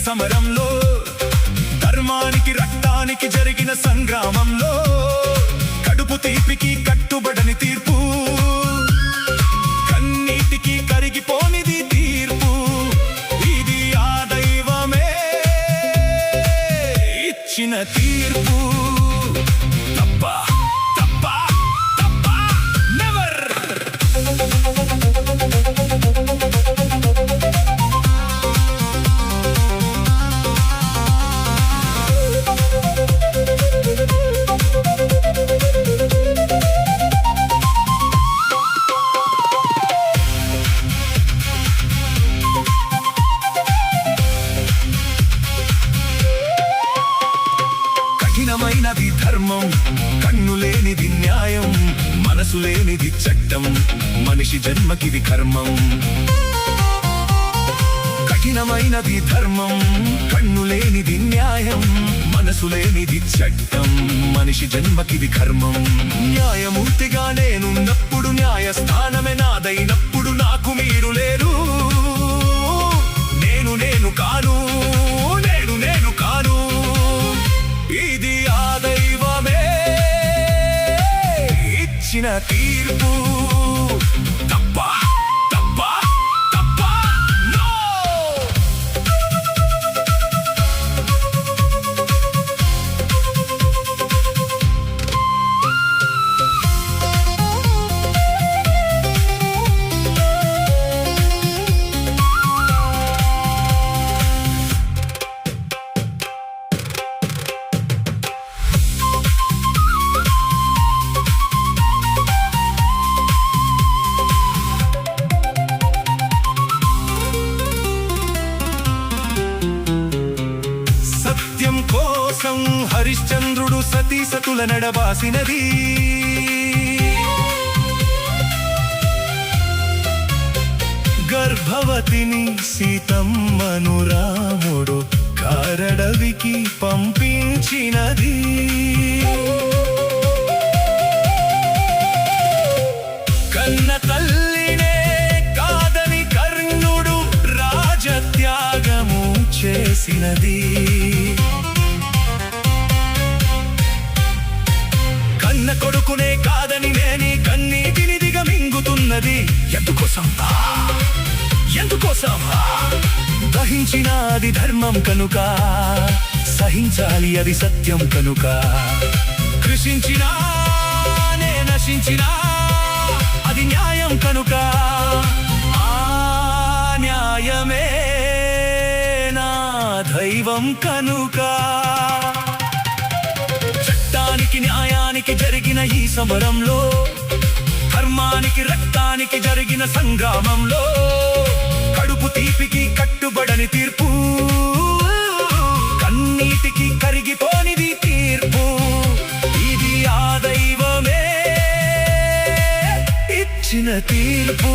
సమరంలో, ధర్మానికి రక్తానికి జరిగిన సంగ్రామంలో, కడుపు తీపికి కట్టుబడని తీర్పు, కన్నీటికి కరిగిపోనిది తీర్పు. ఇది ఆ దైవమే ఇచ్చిన తీర్పు. కఠినమైనది ధర్మం, కన్ను లేనిది న్యాయం, మనసు లేనిది చట్టం, మనిషి జన్మకిది కర్మం. కఠినమైనది ధర్మం, కన్ను లేనిది న్యాయం, మనసు లేనిది చట్టం, మనిషి జన్మకిది కర్మం. న్యాయమూర్తిగా నేనున్నప్పుడు, న్యాయస్థానమే నాదైనప్పుడు నాకు మీరు లేరు. నేను కాను, నేను కాను. ఇది ఆ దైవమే ఇచ్చిన తీర్పు. తప్ప తప్ప తప్ప నో. సత్యం కోసం హరిశ్చంద్రుడు సతీసతుల నడబాసినది. గర్భవతిని సీతమ్మను రాముడు కారడవికి పంపించినది. కన్న తల్లినే కాదని కర్ణుడు రాజత్యాగము చేసినది. కన్న కొడుకునే కాదని నేని కన్నీటిని దిగమింగుతున్నది. ఎందుకోసం? దహించినది ధర్మం కనుక, సహించాలి అది సత్యం కనుక. కృషించినా నే నశించినా అది న్యాయం కనుక. ఆ న్యాయమే నా దైవం కనుక. చట్టానికి న్యాయానికి జరిగిన ఈ సమరంలో, ధర్మానికి రక్తానికి జరిగిన సంగ్రామంలో, కడుపు తీపికి కట్టుబడని తీర్పు, కన్నీటికి కరిగిపోనిది తీర్పు. ఇది ఆ దైవమే ఇచ్చిన తీర్పు.